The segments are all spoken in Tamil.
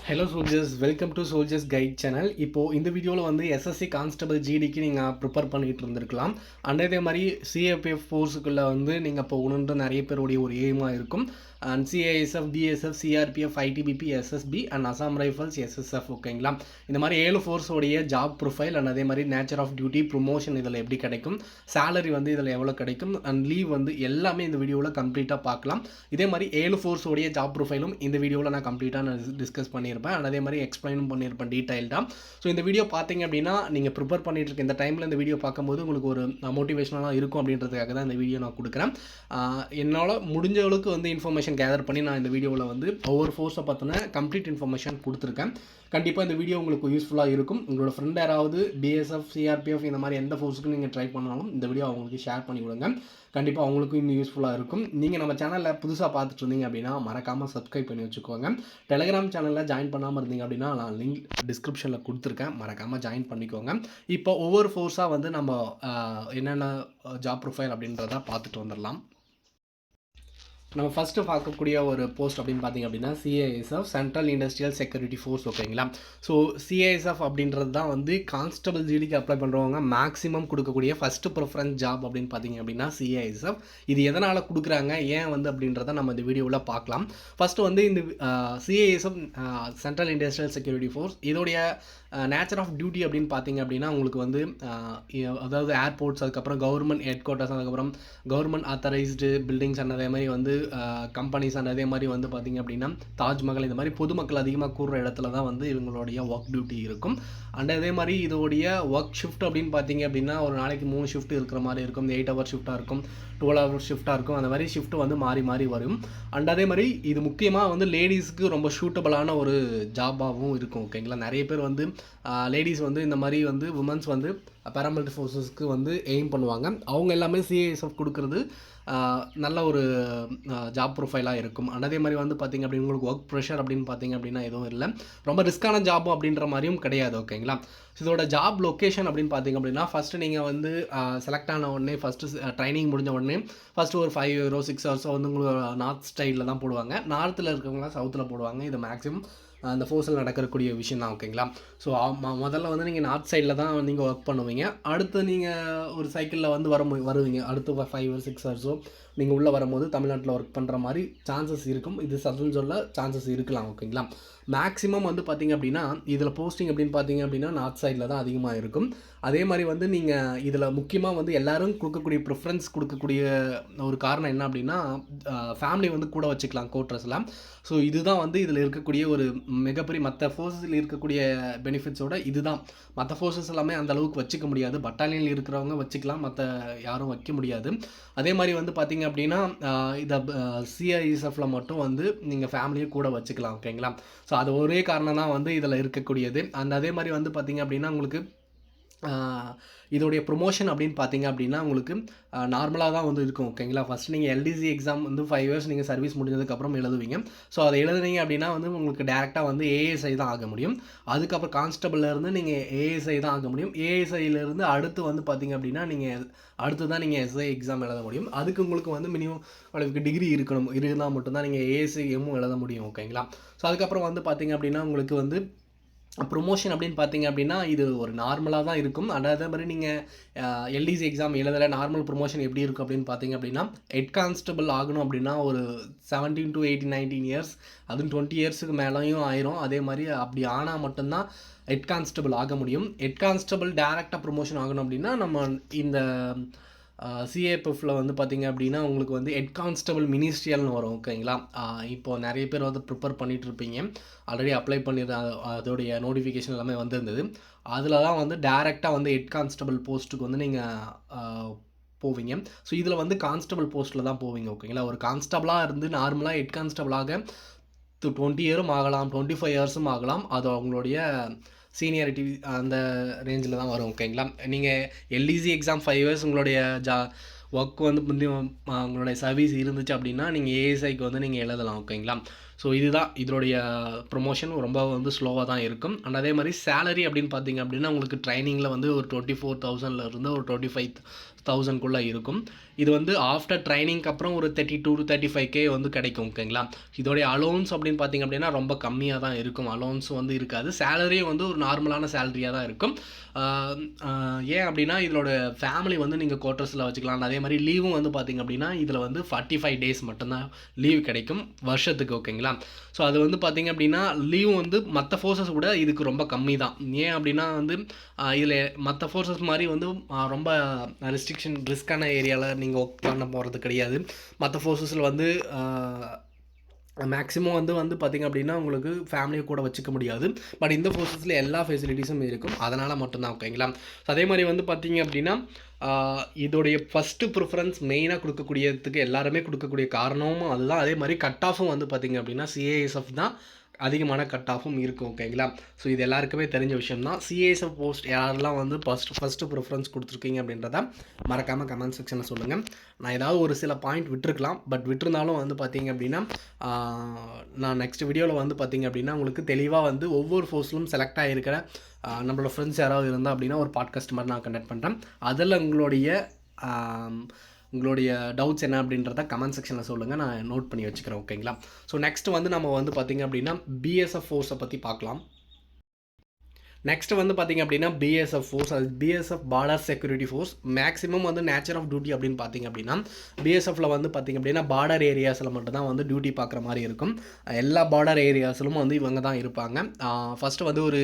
Hello soldiers, welcome to soldiers guide channel. இப்போது இந்த வீடியோவில் வந்து எஸ்எஸ்சி கான்ஸ்டபிள் ஜிடிக்கு நீங்கள் ப்ரிப்பேர் பண்ணிகிட்டு இருந்திருக்கலாம். அண்ட் இதே மாதிரி சிஏபிஎஃப் ஃபோர்ஸுக்குள்ளே வந்து நீங்கள் போகணுன்ற நிறைய பேருடைய ஒரு எய்மாக இருக்கும். And CISF, BSF, CRPF, ITBP, SSB and Assam rifles, SSF. ஓகேங்களா? இந்த மாதிரி 7 ஃபோர்ஸோடைய ஜாப் ப்ரொஃபைல் அண்ட் அதே மாதிரி நேச்சர் ஆஃப் டியூட்டி, ப்ரொமோஷன் இதில் எப்படி கிடைக்கும், சேலரி வந்து இதில் எவ்வளோ கிடைக்கும் அண்ட் லீவ் வந்து எல்லாமே இந்த வீடியோவில் கம்ப்ளீட்டாக பார்க்கலாம். இதே மாதிரி 7 ஃபோர்ஸோடைய ஜாப் ப்ரொஃபைலும் இந்த வீடியோவில் நான் கம்ப்ளீட்டாக டிஸ்கஸ் பண்ணியிருப்பேன். அண்ட் அதே மாதிரி எக்ஸ்பிளைனும் பண்ணியிருப்பேன் டீட்டெயில்டாக. ஸோ இந்த வீடியோ பார்த்தீங்க அப்படின்னா நீங்கள் ப்ரிப்பேர் பண்ணிட்டு இருக்க இந்த டைமில் இந்த வீடியோ பார்க்கும்போது உங்களுக்கு ஒரு மோட்டிவேஷனலாக இருக்கும் அப்படின்றதுக்காக தான் இந்த வீடியோ நான் கொடுக்குறேன். என்னால் முடிஞ்ச அளவுக்கு வந்து இன்ஃபர்மேஷன் கேதர் பண்ணி நான் இந்த வீடியோவில் வந்து ஒவ்வொரு ஃபோர்ஸை பற்றின கம்ப்ளீட் இன்ஃபர்மேஷன் கொடுத்துருக்கேன். கண்டிப்பாக இந்த வீடியோ உங்களுக்கு யூஸ்ஃபுல்லாக இருக்கும். உங்களோட ஃப்ரெண்ட் யாராவது பிஎஸ்எஃப், சிஆர்பிஎஃப் இந்த மாதிரி எந்த ஃபோர்ஸுக்கும் நீங்கள் ட்ரை பண்ணாலும் இந்த வீடியோ அவங்களுக்கு ஷேர் பண்ணி கொடுங்க. கண்டிப்பாக அவங்களுக்கும் இன்னும் யூஸ்ஃபுல்லாக இருக்கும். நீங்கள் நம்ம சேனலில் புதுசாக பார்த்துட்டு இருந்தீங்க அப்படின்னா மறக்காமல் சப்ஸ்கிரைப் பண்ணி வச்சுக்கோங்க. டெலிகிராம் சேனலில் ஜாயின் பண்ணாமல் இருந்தீங்க அப்படின்னா நான் லிங்க் டிஸ்கிரிப்ஷனில் கொடுத்துருக்கேன், மறக்காமல் ஜாயின் பண்ணிக்கோங்க. இப்போ ஒவ்வொரு ஃபோர்ஸாக வந்து நம்ம என்னென்ன ஜாப் ப்ரொஃபைல் அப்படின்றத பார்த்துட்டு வந்துடலாம். நம்ம ஃபஸ்ட்டு பார்க்கக்கூடிய ஒரு போஸ்ட் அப்படின்னு பார்த்திங்க அப்படின்னா CISF, central industrial security force. ஓகேங்களா? ஸோ சிஐஎஸ்எஃப் அப்படின்றது தான் வந்து கான்ஸ்டபிள் ஜிடிக்கு அப்ளை பண்ணுறவங்க மேக்ஸிமம் கொடுக்கக்கூடிய ஃபஸ்ட்டு ப்ரிஃபரன்ஸ் ஜாப் அப்படின்னு பார்த்திங்க அப்படின்னா சிஐஎஸ்எஃப். இது எதனால் கொடுக்குறாங்க, ஏன் வந்து அப்படின்றத நம்ம இந்த வீடியோவில் பார்க்கலாம். ஃபஸ்ட்டு வந்து இந்த CISF, central industrial security force, இதோடைய நேச்சர் ஆஃப் டியூட்டி அப்படின்னு பார்த்திங்க அப்படின்னா உங்களுக்கு வந்து அதாவது ஏர்போர்ட்ஸ், அதுக்கப்புறம் கவர்மெண்ட் ஹெட் குவார்ட்டர்ஸ், அதுக்கப்புறம் கவர்மெண்ட் ஆத்தரைஸ்டு பில்டிங்ஸ் அண்ட் அதே மாதிரி வந்து கம்பெனிஸ் அண்ட் அதே மாதிரி வந்து பார்த்திங்க அப்படின்னா தாஜ்மஹால், இந்த மாதிரி பொதுமக்கள் அதிகமாக கூடுற இடத்துல தான் வந்து இவங்களுடைய ஒர்க் டியூட்டி இருக்கும். அண்ட் அதே மாதிரி இதோடைய ஒர்க் ஷிஃப்ட் அப்படின்னு பார்த்திங்க அப்படின்னா ஒரு நாளைக்கு 3 ஷிஃப்ட் இருக்கிற மாதிரி இருக்கும். 8 ஹவர் ஷிஃப்ட்டாக இருக்கும், 12 ஹவர் ஷிஃப்ட்டாக இருக்கும். அந்த மாதிரி ஷிஃப்ட் வந்து மாறி மாறி வரும். அண்ட் அதே மாதிரி இது முக்கியமாக வந்து லேடிஸ்க்கு ரொம்ப சூட்டபிளான ஒரு ஜாபாகவும் இருக்கும். ஓகேங்களா? நிறைய பேர் வந்து லேடிஸ் வந்து இந்த மாதிரி வந்து உமன்ஸ் வந்து பேராமிலிட்டரி ஃபோர்ஸஸ்க்கு வந்து எய்ம் பண்ணுவாங்க. அவங்க எல்லாமே சிஐஎஸ்எஃப் கொடுக்குறது நல்ல ஒரு ஜாப் ப்ரொஃபைலாக இருக்கும். அதே மாதிரி வந்து பார்த்திங்க அப்படின்னு உங்களுக்கு ஒர்க் ப்ரெஷர் அப்படின்னு பார்த்திங்க அப்படின்னா எதுவும் இல்லை, ரொம்ப ரிஸ்க்கான ஜாபும் அப்படின்ற மாதிரியும் கிடையாது. ஓகேங்களா? இதோட ஜாப் லொக்கேஷன் அப்படின்னு பார்த்திங்க அப்படின்னா ஃபஸ்ட்டு நீங்கள் வந்து செலக்ட் ஆன உடனே ஃபஸ்ட்டு ட்ரைனிங் முடிஞ்ச உடனே ஃபஸ்ட்டு ஒரு 5 ஹவரோ 6 ஹவர்ஸோ வந்து உங்களுக்கு நார்த் ஸ்டைலில் தான் போடுவாங்க. நார்த்தில் இருக்கிறவங்களாம் சவுத்தில் போடுவாங்க. இது மேக்ஸிமம் அந்த ஃபோர்ஸில் நடக்கக்கூடிய விஷயம் தான். ஓகேங்களா? ஸோ முதல்ல வந்து நீங்கள் நார்த் சைடில் தான் நீங்கள் ஒர்க் பண்ணுவீங்க. அடுத்து நீங்கள் ஒரு சைக்கிளில் வந்து வருவீங்க. அடுத்து 5 ஹவர்ஸ் 6 ஹவர்ஸோ நீங்கள் உள்ளே வரும்போது தமிழ்நாட்டில் ஒர்க் பண்ணுற மாதிரி சான்சஸ் இருக்கும். இது சதன் சொல்ல சான்சஸ் இருக்கலாம். ஓகேங்களா? மேக்ஸிமம் வந்து பார்த்திங்க அப்படின்னா இதில் போஸ்டிங் அப்படின்னு பார்த்திங்க அப்படின்னா நார்த் சைடில் தான் அதிகமாக இருக்கும். அதே மாதிரி வந்து நீங்கள் இதில் முக்கியமாக வந்து எல்லோரும் கொடுக்கக்கூடிய ப்ரிஃபரன்ஸ் கொடுக்கக்கூடிய ஒரு காரணம் என்ன அப்படின்னா ஃபேமிலி வந்து கூட வச்சுக்கலாம் கோட்ரஸில். ஸோ இதுதான் வந்து இதில் இருக்கக்கூடிய ஒரு மிகப்பெரிய மற்ற ஃபோர்ஸஸில் இருக்கக்கூடிய பெனிஃபிட்ஸோட இதுதான். மற்ற ஃபோர்ஸஸ் எல்லாமே அந்த அளவுக்கு வச்சுக்க முடியாது. பட்டாலியனில் இருக்கிறவங்க வச்சுக்கலாம், மற்ற யாரும் வைக்க முடியாது. அதே மாதிரி வந்து பார்த்திங்க அப்படின்னா இதை சிஐஎஸ்எஃப்பில் மட்டும் வந்து நீங்கள் ஃபேமிலியை கூட வச்சுக்கலாம். ஓகேங்களா? ஸோ அது ஒரே காரணம் தான் வந்து இதில் இருக்கக்கூடியது. அதே மாதிரி வந்து பார்த்திங்க அப்படின்னா உங்களுக்கு இதோடைய ப்ரொமோஷன் அப்படின்னு பார்த்திங்க அப்படின்னா உங்களுக்கு நார்மலாக தான் வந்து இருக்கும். ஓகேங்களா? ஃபஸ்ட்டு நீங்கள் எல்டிசி எக்ஸாம் வந்து 5 இயர்ஸ் நீங்கள் சர்வீஸ் முடிஞ்சதுக்கப்புறம் எழுதுவீங்க. ஸோ அதை எழுதுனீங்க அப்படின்னா வந்து உங்களுக்கு டேரெக்டாக வந்து ஏஎஸ்ஐ தான் ஆக முடியும். அதுக்கப்புறம் கான்ஸ்டபிள்லேருந்து நீங்கள் ஏஎஸ்ஐ தான் ஆக முடியும். ஏஎஸ்ஐயிலேருந்து அடுத்து வந்து பார்த்திங்க அப்படின்னா நீங்கள் அடுத்து தான் நீங்கள் எஸ்ஐ எக்ஸாம் எழுத முடியும். அதுக்கு உங்களுக்கு வந்து மினிமம் உங்களுக்கு டிகிரி இருந்தால் மட்டும்தான் நீங்கள் ஏஎஸ்ஐஎம்மும் எழுத முடியும். ஓகேங்களா? ஸோ அதுக்கப்புறம் வந்து பார்த்திங்க அப்படின்னா உங்களுக்கு வந்து ப்ரொமோஷன் அப்படின்னு பார்த்திங்க அப்படின்னா இது ஒரு நார்மலாக தான் இருக்கும். அதே மாதிரி நீங்கள் எல்டிசி எக்ஸாம் எழுதலை நார்மல் ப்ரொமோஷன் எப்படி இருக்கும் அப்படின்னு பார்த்திங்க அப்படின்னா ஹெட் கான்ஸ்டபிள் ஆகணும் அப்படின்னா ஒரு 17 to 18 19 இயர்ஸ், அதுவும் 20 இயர்ஸுக்கு மேலேயும் ஆயிரும். அதே மாதிரி அப்படி ஆனால் மட்டும்தான் ஹெட் கான்ஸ்டபிள் ஆக முடியும். ஹெட் கான்ஸ்டபிள் டேரெக்டாக ப்ரொமோஷன் ஆகணும் அப்படின்னா நம்ம இந்த சிஏபிஎஃப்ல வந்து பார்த்திங்க அப்படின்னா உங்களுக்கு வந்து ஹெட் கான்ஸ்டபிள் மினிஸ்ட்ரியல்னு வரும். ஓகேங்களா? இப்போது நிறைய பேர் வந்து ப்ரிப்பேர் பண்ணிகிட்டு இருப்பீங்க, ஆல்ரெடி அப்ளை அதோடைய நோட்டிஃபிகேஷன் எல்லாமே வந்திருந்தது. அதில் தான் வந்து டேரெக்டாக வந்து ஹெட் கான்ஸ்டபிள் போஸ்ட்டுக்கு வந்து நீங்கள் போவீங்க. ஸோ இதில் வந்து கான்ஸ்டபிள் போஸ்ட்டில் தான் போவீங்க. ஓகேங்களா? ஒரு கான்ஸ்டபிளாக இருந்து நார்மலாக ஹெட் கான்ஸ்டபிளாக 20 இயரும் ஆகலாம், 25 இயர்ஸும் ஆகலாம். அது அவங்களுடைய சீனியாரிட்டி அந்த ரேஞ்சில் தான் வரும். ஓகேங்களா? நீங்கள் எல்டிசி எக்ஸாம் 5 இயர்ஸ் உங்களுடைய ஒர்க் வந்து உங்களுடைய சர்வீஸ் இருந்துச்சு அப்படின்னா நீங்கள் ஏஎஸ்ஐக்கு வந்து நீங்கள் எழுதலாம். ஓகேங்களா? ஸோ இதுதான் இதோடைய ப்ரொமோஷன் ரொம்ப வந்து ஸ்லோவாக தான் இருக்கும். அண்ட் அதே மாதிரி சேலரி அப்படின்னு பார்த்திங்க அப்படின்னா உங்களுக்கு ட்ரைனிங்கில் வந்து ஒரு 24,000 ஒரு 1000க்குள்ளே இருக்கும். இது வந்து ஆஃப்டர் ட்ரைனிங்க்கு அப்புறம் ஒரு 32 to 35K வந்து கிடைக்கும். ஓகேங்களா. இதோடைய அலோன்ஸ் அப்படின்னு பார்த்தீங்க அப்படின்னா ரொம்ப கம்மியாக தான் இருக்கும். அலோன்ஸ் வந்து இருக்காது. சேலரியும் வந்து ஒரு நார்மலான சேலரியாக தான் இருக்கும். ஏன் அப்படின்னா இதோட ஃபேமிலி வந்து நீங்கள் குவார்ட்டர்ஸில் வச்சுக்கலாம். அதே மாதிரி லீவும் வந்து பார்த்திங்க அப்படின்னா இதில் வந்து 45 days மட்டும்தான் லீவ் கிடைக்கும் வருஷத்துக்கு. ஓகேங்களா. ஸோ அது வந்து பார்த்திங்க அப்படின்னா லீவ் வந்து மற்ற ஃபோர்ஸஸ் விட இதுக்கு ரொம்ப கம்மி தான். ஏன் அப்படின்னா வந்து இதில் மற்ற ஃபோர்ஸஸ் மாதிரி வந்து ரொம்ப ரிஸ்க்கான ஏரியாவில் நீங்கள் ஒர்க் பண்ண போகிறது கிடையாது. மற்ற ஃபோர்ஸஸில் வந்து மேக்ஸிமம் வந்து பார்த்திங்க அப்படின்னா உங்களுக்கு ஃபேமிலியை கூட வச்சுக்க முடியாது. பட் இந்த ஃபோர்ஸஸில் எல்லா ஃபெசிலிட்டிஸும் இருக்கும். அதனால் மட்டும்தான். ஓகேங்களா. ஸோ அதே மாதிரி வந்து பார்த்திங்க அப்படின்னா இதோடைய ஃபஸ்ட்டு ப்ரிஃபரன்ஸ் மெயினாக கொடுக்கக்கூடியதுக்கு எல்லாருமே கொடுக்கக்கூடிய காரணமும் அதுதான். அதே மாதிரி கட் ஆஃபும் வந்து பார்த்திங்க அப்படின்னா CISF தான் அதிகமான கட் ஆஃபும் இருக்கும். ஓகேங்களா. ஸோ இது எல்லாருக்குமே தெரிஞ்ச விஷயம் தான். CISF போஸ்ட் யாரெல்லாம் வந்து ஃபஸ்ட்டு ப்ரிஃபரன்ஸ் கொடுத்துருக்கீங்க அப்படின்றத மறக்காமல் கமெண்ட் செக்ஷனில் சொல்லுங்கள். நான் ஏதாவது ஒரு சில பாயிண்ட் விட்டுருக்கலாம். பட் விட்டுருந்தாலும் வந்து பார்த்திங்க அப்படின்னா நான் நெக்ஸ்ட் வீடியோவில் வந்து பார்த்திங்க அப்படின்னா உங்களுக்கு தெளிவாக வந்து ஒவ்வொரு ஃபோர்ஸ்லும் செலக்ட் ஆகிருக்கிற நம்மளோட ஃப்ரெண்ட்ஸ் யாராவது இருந்தால் அப்படின்னா ஒரு பாட்காஸ்ட் மாதிரி நான் கண்டக்ட் பண்ணுறேன். அதில் உங்களுடைய டவுட்ஸ் என்ன அப்படின்றத கமெண்ட் செக்ஷனில் சொல்லுங்கள். நான் நோட் பண்ணி வச்சுக்கிறேன். ஓகேங்களா. ஸோ நெக்ஸ்ட் வந்து நம்ம வந்து பார்த்திங்க அப்படின்னா BSF ஃபோர்ஸை பற்றி பார்க்கலாம். நெக்ஸ்ட் வந்து பார்த்திங்க அப்படின்னா BSF ஃபோர்ஸ், அது BSF border security force. Maximum வந்து நேச்சர் ஆஃப் டியூட்டி அப்படின்னு பார்த்திங்க அப்படின்னா BSFல வந்து பார்த்திங்க அப்படின்னா பார்டர் ஏரியாஸில் மட்டும்தான் வந்து டியூட்டி பார்க்குற மாதிரி இருக்கும். எல்லா பார்டர் ஏரியாஸிலும் வந்து இவங்க தான் இருப்பாங்க. ஃபஸ்ட்டு வந்து ஒரு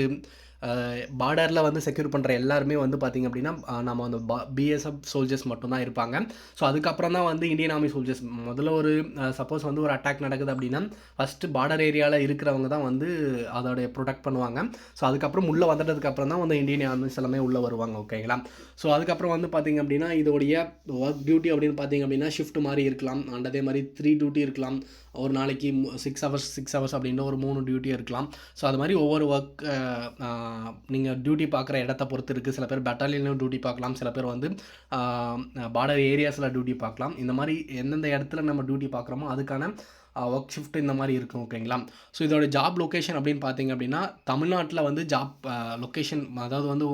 பார்டரில் வந்து செக்யூர் பண்ணுற எல்லாருமே வந்து பார்த்திங்க அப்படின்னா நம்ம வந்து BSF சோல்ஜர்ஸ் மட்டும்தான் இருப்பாங்க. ஸோ அதுக்கப்புறம் தான் வந்து இந்தியன் ஆர்மி சோல்ஜர்ஸ். முதல்ல ஒரு சப்போஸ் வந்து ஒரு அட்டாக் நடக்குது அப்படின்னா ஃபஸ்ட்டு பார்டர் ஏரியாவில் இருக்கிறவங்க தான் வந்து அதோடைய ப்ரொடெக்ட் பண்ணுவாங்க. ஸோ அதுக்கப்புறம் உள்ளே வந்துட்டதுக்கப்புறம் தான் வந்து இந்தியன் ஆர்மிஸ் எல்லாமே உள்ளே வருவாங்க. ஓகேங்களா. ஸோ அதுக்கப்புறம் வந்து பார்த்திங்க அப்படின்னா இதோடைய ஒர்க் டியூட்டி அப்படின்னு பார்த்திங்க அப்படின்னா ஷிஃப்ட் மாதிரி இருக்கலாம். அண்ட் அதே மாதிரி 3 டியூட்டி இருக்கலாம். ஒரு நாளைக்கு 6 hours அப்படின்ற ஒரு 3 டியூட்டி இருக்கலாம். ஸோ அது மாதிரி ஒவ்வொரு ஒர்க் நீங்கள் டியூட்டி பார்க்குற இடத்த பொறுத்து இருக்குது. சில பேர் பெட்டாலியன்லையும் டியூட்டி பார்க்கலாம். சில பேர் வந்து பார்டர் ஏரியாஸில் டியூட்டி பார்க்கலாம். இந்த மாதிரி எந்தெந்த இடத்துல நம்ம டியூட்டி பார்க்குறோமோ அதுக்கான ஒர்க் ஷிஃப்ட் இந்த மாதிரி இருக்கும். ஓகேங்களா. ஸோ இதோட ஜாப் லொக்கேஷன் அப்படின்னு பார்த்திங்க அப்படின்னா தமிழ்நாட்டில் வந்து ஜாப் லொக்கேஷன், அதாவது வந்து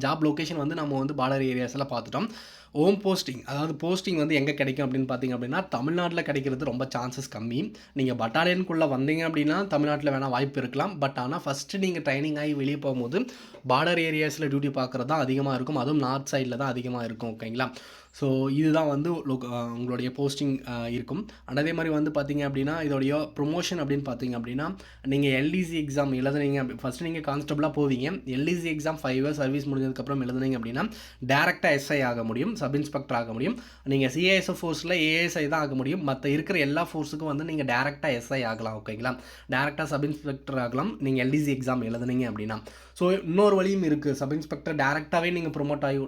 ஜாப் லொக்கேஷன் வந்து நம்ம வந்து பார்டர் ஏரியாஸில் பார்த்துட்டோம். போஸ்டிங், அதாவது போஸ்டிங் வந்து எங்கே கிடைக்கும் அப்படின்னு பார்த்திங்க அப்படின்னா தமிழ்நாட்டில் கிடைக்கிறது ரொம்ப சான்சஸ் கம்மி. நீங்கள் பட்டாலியனுக்குள்ளே வந்தீங்க அப்படின்னா தமிழ்நாட்டில் வேணால் வாய்ப்பு இருக்கலாம். பட் ஆனால் ஃபஸ்ட்டு நீங்கள் ட்ரைனிங் ஆகி வெளியே போகும்போது பார்டர் ஏரியாஸில் டியூட்டி பார்க்குறது தான் அதிகமாக இருக்கும். அதுவும் நார்த் சைடில் தான் அதிகமாக இருக்கும். ஓகேங்களா. ஸோ இதுதான் வந்து உங்களுடைய போஸ்டிங் இருக்கும். அண்ட் அதே மாதிரி வந்து பார்த்திங்க அப்படின்னா இதோடைய ப்ரொமோஷன் அப்படின்னு பார்த்திங்க அப்படின்னா நீங்கள் LDC எக்ஸாம் எழுதுனீங்க. ஃபஸ்ட்டு நீங்கள் கான்ஸ்டபிளாக போவீங்க. LDC எக்ஸாம் 5 years சர்வீஸ் முடிஞ்சதுக்கப்புறம் எழுதுனீங்க அப்படின்னா டேரெக்டாக SI ஆக முடியும், சப் இன்ஸ்பெக்டர் ஆக முடியும். நீங்கள் CISF ஃபோர்ஸில் ASI தான் ஆக முடியும். மற்ற இருக்கிற எல்லா ஃபோர்ஸுக்கும் வந்து நீங்கள் டேரெக்டாக SI ஆகலாம். ஓகேங்களா. டேரெக்டாக சப் இன்ஸ்பெக்டர் ஆகலாம் நீங்கள் LDC எக்ஸாம் எழுதுனீங்க அப்படின்னா. ஸோ இன்னொரு வழியும் இருக்குது. சப் இன்ஸ்பெக்டர் டேரெக்டாகவே நீங்கள் ப்ரொமோட் ஆகி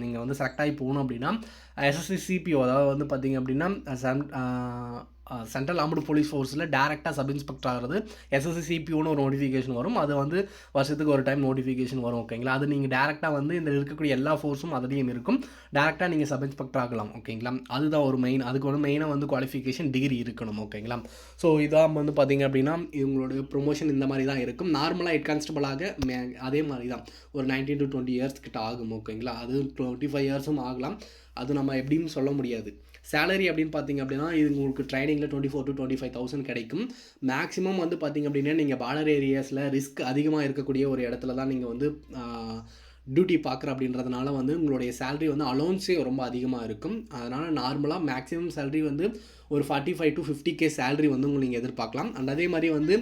நீங்கள் வந்து செலக்ட் ஆகி போகணும் அப்படின்னா SSC CPO, அதாவது வந்து பார்த்திங்க அப்படின்னா சென்ட்ரல் ஆர்ம்டு போலீஸ் ஃபோர்ஸில் டேரெக்டாக சப் இன்ஸ்பெக்டர் ஆகிறது SSC CPOன்னு ஒரு நோட்டிஃபிகேஷன் வரும். அது வந்து வருஷத்துக்கு ஒரு டைம் நோட்டிஃபிகேஷன் வரும். ஓகேங்களா. அது நீங்கள் டேரெக்டாக வந்து இந்த இருக்கக்கூடிய எல்லா ஃபோர்ஸும் அதுலேயும் இருக்கும். டேரெக்டாக நீங்கள் சப் இன்ஸ்பெக்டர் ஆகலாம். ஓகேங்களா. அதுதான் ஒரு மெயின். அதுக்கு வந்து மெயினாக வந்து குவாலிஃபிகேஷன் டிகிரி இருக்கணும். ஓகேங்களா. ஸோ இதான் வந்து பார்த்திங்க அப்படின்னா இவங்களுடைய ப்ரொமோஷன் இந்த மாதிரி தான் இருக்கும். நார்மலாக ஹெட் கான்ஸ்டபிளாக அதே மாதிரி தான் ஒரு 19 to 20 years கிட்ட ஆகும். ஓகேங்களா. அது 25 yearsம் ஆகலாம். அது நம்ம எப்படின்னு சொல்ல முடியாது. சேலரி அப்படின்னு பார்த்திங்க அப்படின்னா இது உங்களுக்கு ட்ரைனிங்கில் 24 to 25,000 கிடைக்கும். மேக்ஸிமம் வந்து பார்த்திங்க அப்படின்னா நீங்கள் பார்டர் ஏரியாஸில் ரிஸ்க் அதிகமாக இருக்கக்கூடிய ஒரு இடத்துல தான் நீங்கள் வந்து டியூட்டி பார்க்குற அப்படின்றதுனால வந்து உங்களுடைய சேலரி வந்து அலோன்ஸே ரொம்ப அதிகமாக இருக்கும். அதனால் நார்மலாக மேக்ஸிமம் சேலரி வந்து ஒரு 45 to 50K சேலரி வந்து நீங்கள் எதிர்பார்க்கலாம். அண்ட் அதே மாதிரி வந்து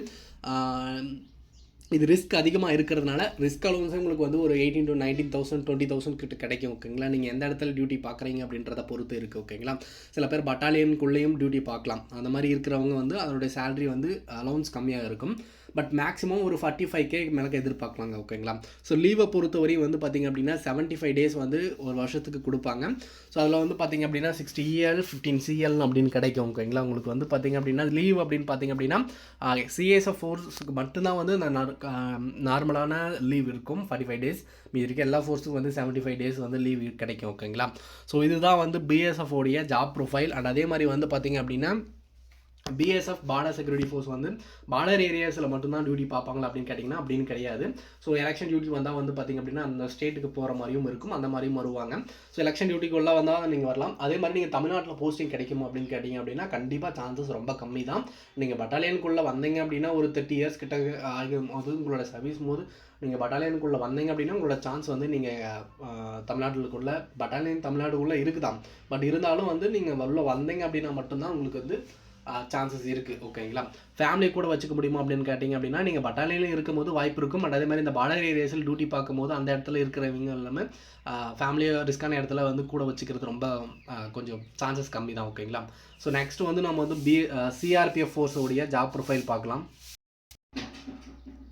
இது ரிஸ்க் அதிகமாக இருக்கிறதுனால ரிஸ்க் அலோன்ஸே உங்களுக்கு வந்து ஒரு 18 to 19,000 20,000 கிட்ட கிடைக்கும். ஓகேங்களா. நீங்கள் எந்த இடத்துல டியூட்டி பார்க்குறீங்க அப்படின்றத பொறுத்து இருக்குது. ஓகேங்களா. சில பேர் பட்டாலியனுக்குள்ளேயும் டியூட்டி பார்க்கலாம். அந்த மாதிரி இருக்கிறவங்க வந்து அதனுடைய சேலரி வந்து அலோன்ஸ் கம்மியாக இருக்கும். பட் மேக்ஸிமம் ஒரு 45K மேலே எதிர்பார்க்கலாங்க. ஓகேங்களா. ஸோ லீவை பொறுத்தவரை வந்து பார்த்திங்க அப்படின்னா 75 days வந்து ஒரு வருஷத்துக்கு கொடுப்பாங்க. ஸோ அதில் வந்து பார்த்திங்க அப்படின்னா 60 EL 15 CL அப்படின்னு கிடைக்கும். ஓகேங்களா. உங்களுக்கு வந்து பார்த்திங்க அப்படின்னா லீவ் அப்படின்னு பார்த்திங்க அப்படின்னா CISF ஃபோர்ஸுக்கு மட்டும்தான் வந்து நார்மலான லீவ் இருக்கும் 45 days. மீதி இருக்க எல்லா ஃபோர்ஸுக்கும் வந்து 75 days வந்து லீவ் கிடைக்கும். ஓகேங்களா. ஸோ இதுதான் வந்து BSF உடைய ஜாப் ப்ரொஃபைல். அண்ட் அதே மாதிரி வந்து பார்த்திங்க அப்படின்னா பிஎஸ்எஃப் பார்டர் செக்யூரிட்டி ஃபோர்ஸ் வந்து பார்டர் ஏரியாஸில் மட்டும்தான் டியூட்டி பார்ப்பாங்களா அப்படின்னு கேட்டிங்கன்னா அப்படின்னு கிடையாது. ஸோ எலெக்ஷன் டியூட்டி வந்தால் வந்து பார்த்திங்க அப்படின்னா அந்த ஸ்டேட்டுக்கு போகிற மாதிரியும் இருக்கும், அந்த மாதிரியும் வருவாங்க. ஸோ எலெக்ஷன் டியூட்டிக்குள்ளே வந்தால் நீங்கள் வரலாம். அதே மாதிரி நீங்கள் தமிழ்நாட்டில் போஸ்டிங் கிடைக்கும் அப்படின்னு கேட்டிங்க அப்படின்னா கண்டிப்பாக சான்சஸ் ரொம்ப கம்மி தான். நீங்கள் பட்டாலியனுக்குள்ளே வந்தீங்க அப்படின்னா ஒரு 30 இயர்ஸ் கிட்ட ஆகும் போது உங்களோட சர்வீஸ் போது நீங்கள் பட்டாலியனுக்குள்ளே வந்தீங்க அப்படின்னா உங்களோட சான்ஸ் வந்து நீங்கள் தமிழ்நாட்டுக்குள்ளே பட்டாலியன் தமிழ்நாடுக்குள்ளே இருக்குதான். பட் இருந்தாலும் வந்து நீங்கள் உள்ள வந்தீங்க அப்படின்னா மட்டும்தான் உங்களுக்கு வந்து சான்சஸ் இருக்குது. ஓகேங்களா? ஃபேமிலி கூட வச்சுக்க முடியுமா அப்படின்னு கேட்டிங்க அப்படின்னா நீங்கள் பட்டாலியனில் இருக்கும்போது வாய்ப்பு இருக்கும். பட் அதே மாதிரி இந்த பார்டர் ஏரியாஸில் டியூட்டி பார்க்கும்போது அந்த இடத்துல இருக்கிறவங்க எல்லாமே ஃபேமிலியை ரிஸ்க்கான இடத்துல வந்து கூட வச்சுக்கிறது ரொம்ப கொஞ்சம் சான்சஸ் கம்மி தான். ஓகேங்களா? ஸோ நெக்ஸ்ட் வந்து நம்ம வந்து சிஆர்பிஎஃப் ஃபோர்ஸோடைய ஜாப் ப்ரொஃபைல் பார்க்கலாம்.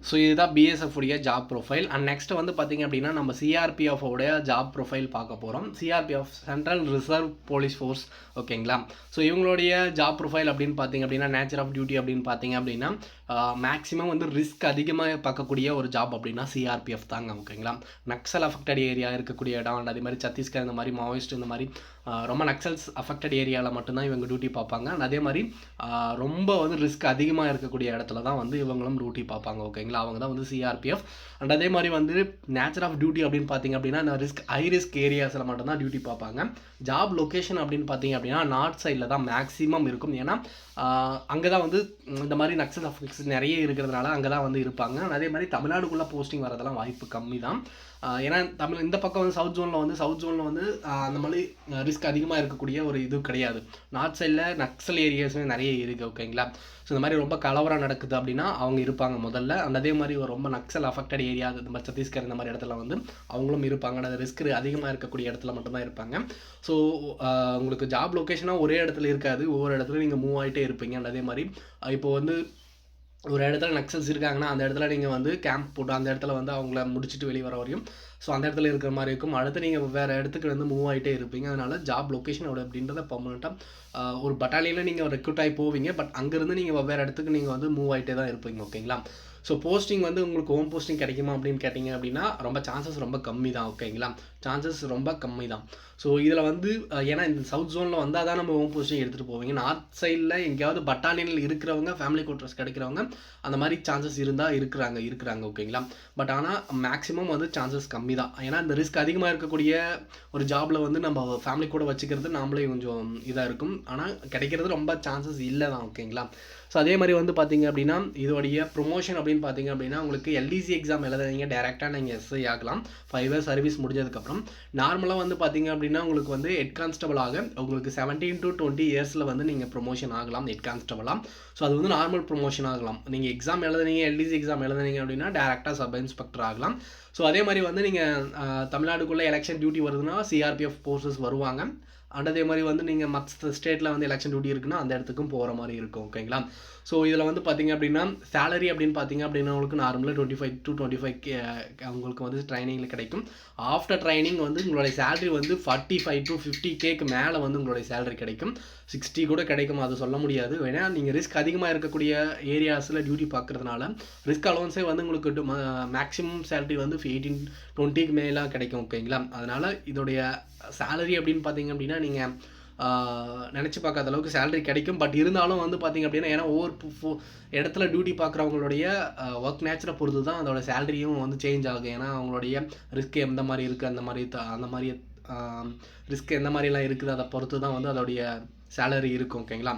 ஸோ இதுதான் பிஎஸ்எஃப் உடைய ஜாப் ப்ரொஃபைல். அண்ட் நெக்ஸ்ட் வந்து பார்த்திங்க அப்படின்னா நம்ம சிஆர்பிஎஃப் உடைய ஜாப் ப்ரொஃபைல் பார்க்க போகிறோம். CRPF central reserve police force. ஓகேங்களா? ஸோ இவங்களுடைய ஜாப் ப்ரொஃபைல் அப்படின்னு பார்த்திங்க அப்படின்னா நேச்சர் ஆஃப் டியூட்டி அப்படின்னு பார்த்திங்க அப்படின்னா மேக்ஸிமம் வந்து ரிஸ்க் அதிகமாக பார்க்கக்கூடிய ஒரு ஜாப் அப்படின்னா சிஆர்பிஎஃப் தாங்க. ஓகேங்களா? நக்சல் அஃபெக்டட் ஏரியா இருக்கக்கூடிய இடம், அதே மாதிரி சத்தீஸ்கர் இந்த மாதிரி மாவோயிஸ்ட் இந்த மாதிரி ரொம்ப நக்சல்ஸ் அஃபெக்டட் ஏரியாவில் மட்டும்தான் இவங்க டியூட்டி பார்ப்பாங்க. அதே மாதிரி ரொம்ப வந்து ரிஸ்க் அதிகமாக இருக்கக்கூடிய இடத்துல தான் வந்து இவங்களும் டியூட்டி பார்ப்பாங்க. ஓகேங்களா? அவங்க தான் வந்து சிஆர்பிஎஃப். அண்ட் அதே மாதிரி வந்து நேச்சர் ஆஃப் டியூட்டி அப்படின்னு பார்த்திங்க அப்படின்னா ஹை ரிஸ்க் ஏரியாஸில் மட்டும்தான் டியூட்டி பார்ப்பாங்க. ஜாப் லொக்கேஷன் அப்படின்னு பார்த்திங்க அப்படின்னா நார்த் சைடில் தான் மேக்ஸிமம் இருக்கும். ஏன்னா அங்கே தான் வந்து இந்த மாதிரி நக்சல் அஃபெக்ட்ஸ் நிறைய இருக்கிறதுனால அங்கே தான் வந்து இருப்பாங்க. அதே மாதிரி தமிழ்நாடுக்குள்ளே போஸ்டிங் வரதெல்லாம் வாய்ப்பு கம்மி தான். ஏன்னா இந்த பக்கம் வந்து சவுத் ஜோனில் வந்து அந்த மாதிரி ரிஸ்க் அதிகமாக இருக்கக்கூடிய ஒரு இது கிடையாது. நார்த் சைடில் நக்சல் ஏரியாஸுமே நிறைய இருக்குது. ஓகேங்களா? ஸோ இந்த மாதிரி ரொம்ப கலவரம் நடக்குது அப்படின்னா அவங்க இருப்பாங்க முதல்ல. அதே மாதிரி ரொம்ப நக்சல் அஃபெக்டட் ஏரியா இந்த மாதிரி சத்தீஸ்கர் இந்த மாதிரி இடத்துல வந்து அவங்களும் இருப்பாங்க. அந்த ரிஸ்க் அதிகமாக இருக்கக்கூடிய இடத்துல மட்டும்தான் இருப்பாங்க. ஸோ உங்களுக்கு ஜாப் லொக்கேஷனாக ஒரே இடத்துல இருக்காது, ஒவ்வொரு இடத்துல நீங்கள் மூவ் ஆகிட்டே இருப்பீங்க. அதே மாதிரி இப்போ வந்து ஒரு இடத்துல நக்சல்ஸ் இருக்காங்கன்னா அந்த இடத்துல நீங்கள் வந்து கேம்ப் போட்டு அந்த இடத்துல வந்து அவங்கள முடிச்சுட்டு வெளியே வர வரையும் ஸோ அந்த இடத்துல இருக்கிற மாதிரி இருக்கும். அடுத்து நீங்கள் வேறு இடத்துக்கு வந்து மூவ் ஆகிட்டே இருப்பீங்க. அதனால் ஜாப் லொக்கேஷனோட அப்படின்றத பர்மனெண்ட்டாக ஒரு பட்டாலியில் நீங்கள் ரெக்ரூட் ஆகி போவீங்க. பட் அங்கேருந்து நீங்கள் வெவ்வேறு இடத்துக்கு நீங்கள் வந்து மூவ் ஆகிட்டே தான் இருப்பீங்க. ஓகேங்களா? ஸோ போஸ்டிங் வந்து உங்களுக்கு ஹோம் போஸ்டிங் கிடைக்குமா அப்படின்னு கேட்டிங்க அப்படின்னா ரொம்ப சான்சஸ் ரொம்ப கம்மி தான். ஓகேங்களா? சான்சஸ் ரொம்ப கம்மி தான். ஸோ இதில் வந்து ஏன்னா இந்த சவுத் ஜோனில் வந்தால் தான் நம்ம ஹோம் போஸ்டிங் எடுத்துகிட்டு போவீங்க. நார்த் சைடில் எங்கேயாவது பட்டாலியனில் இருக்கிறவங்க ஃபேமிலி குவார்ட்டர்ஸ் கிடைக்கிறவங்க அந்த மாதிரி சான்சஸ் இருக்கிறாங்க. ஓகேங்களா? பட் ஆனால் மேக்ஸிமம் வந்து சான்சஸ் கம்மி தான். ஏன்னா இந்த ரிஸ்க் அதிகமாக இருக்கக்கூடிய ஒரு ஜாபில் வந்து நம்ம ஃபேமிலி கூட வச்சுக்கிறது நாமளே கொஞ்சம் இதாக இருக்கும். ஆனால் கிடைக்கிறது ரொம்ப சான்சஸ் இல்லை தான். ஓகேங்களா? ஸோ அதே மாதிரி வந்து பார்த்திங்க அப்படின்னா இதோடைய ப்ரொமோஷன் அப்படின்னு பார்த்திங்க அப்படின்னா உங்களுக்கு எல்டிசி எக்ஸாம் எழுதுறீங்க டேரெக்டாக நீங்கள் எஸ்ஐ ஆகலாம் 5 இயர்ஸ் சர்வீஸ் முடிஞ்சதுக்கப்புறம். நார்மலாக வந்து பார்த்திங்க அப்படின்னா உங்களுக்கு வந்து ஹெட் கான்ஸ்டபிள் ஆக உங்களுக்கு 17 to 20 இயர்ஸில் வந்து நீங்கள் ப்ரொமோஷன் ஆகலாம் ஹெட் கான்ஸ்டபிளாக. ஸோ அது வந்து நார்மல் ப்ரொமோஷன் ஆகலாம். நீங்கள் எக்ஸாம் எழுதுனீங்க எல்டிசி எக்ஸாம் எழுதுனீங்க அப்படின்னா டேரெக்டாக சப் இன்ஸ்பெக்டர் ஆகலாம். ஸோ அதே மாதிரி வந்து நீங்கள் தமிழ்நாடுக்குள்ளே எலெக்ஷன் டியூட்டி வருதுன்னா சிஆர்பிஎஃப் ஃபோர்ஸஸ் வருவாங்க. அண்ட் அதே மாதிரி வந்து நீங்கள் மற்ற ஸ்டேட்டில் வந்து எலெக்ஷன் டியூட்டி இருக்குன்னா அந்த இடத்துக்கும் போகிற மாதிரி இருக்கும். ஓகேங்களா? ஸோ இதில் வந்து பார்த்திங்க அப்படின்னா சேலரி அப்படின்னு பார்த்திங்க அப்படின்னா உங்களுக்கு நார்மலாக 25 to 25K உங்களுக்கு வந்து ட்ரைனிங்கில் கிடைக்கும். ஆஃப்டர் ட்ரைனிங் வந்து உங்களுடைய சேலரி வந்து 45 to 50Kக்கு மேலே வந்து உங்களுடைய சேலரி கிடைக்கும். 60 கூட கிடைக்கும், அது சொல்ல முடியாது. ஏன்னா நீங்கள் ரிஸ்க் அதிகமாக இருக்கக்கூடிய ஏரியாஸில் டியூட்டி பார்க்குறதுனால ரிஸ்க் அலோவன்ஸே வந்து உங்களுக்கு மேக்ஸிமம் சேலரி வந்து 18-20க்கு மேலே கிடைக்கும். ஓகேங்களா? அதனால் இதோடைய சேலரி அப்படின்னு பார்த்திங்க அப்படின்னா நீங்கள் நினச்சி பார்க்காத அளவுக்கு சேலரி கிடைக்கும். பட் இருந்தாலும் வந்து பார்த்திங்க அப்படின்னா ஏன்னா ஒவ்வொரு இடத்துல டியூட்டி பார்க்குறவங்களுடைய ஒர்க் நேச்சரை பொறுத்து தான் அதோட சேலரியும் வந்து சேஞ்ச் ஆகும். ஏன்னா அவங்களுடைய ரிஸ்க் எந்த மாதிரி இருக்குது அந்த மாதிரி ரிஸ்க் எந்த மாதிரிலாம் இருக்குது அதை பொறுத்து தான் வந்து அதோடைய சேலரி இருக்கும். ஓகேங்களா?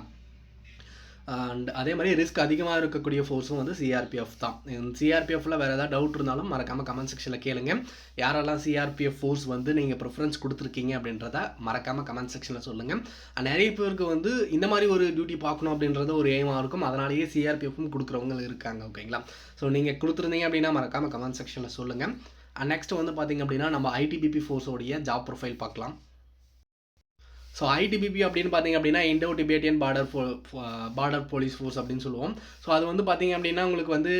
அண்ட் அதே மாதிரி ரிஸ்க் அதிகமாக இருக்கக்கூடிய ஃபோர்ஸும் வந்து சிஆர்பிஎஃப் தான். சிஆர்பிஎஃப்பில் வேறு ஏதாவது டவுட் இருந்தாலும் மறக்காமல் கமெண்ட் செக்ஷனில் கேளுங்க. யாரெல்லாம் சிஆர்பிஎஃப் ஃபோர்ஸ் வந்து நீங்கள் ப்ரிஃபரன்ஸ் கொடுத்துருக்கீங்க அப்படின்றத மறக்காமல் கமெண்ட் செக்ஷனில் சொல்லுங்கள். நிறைய பேருக்கு வந்து இந்த மாதிரி ஒரு டியூட்டி பார்க்கணும் அப்படின்றது ஒரு எய்மாக இருக்கும். அதனாலேயே சிஆர்பிஎஃப்பும் கொடுக்குறவங்க இருக்காங்க. ஓகேங்களா? ஸோ நீங்கள் கொடுத்துருந்தீங்க அப்படின்னா மறக்காமல் கமெண்ட் செக்ஷனில் சொல்லுங்கள். அண்ட் நெக்ஸ்ட் வந்து பார்த்திங்க அப்படின்னா நம்ம ஐடிபிபி ஃபோர்ஸோடைய ஜாப் ப்ரொஃபைல் பார்க்கலாம். ஸோ ஐடிபிபி அப்படின்னு பார்த்திங்க அப்படின்னா Indo Tibetan border police force அப்படின்னு சொல்லுவோம். ஸோ அது வந்து பார்த்திங்க அப்படின்னா உங்களுக்கு வந்து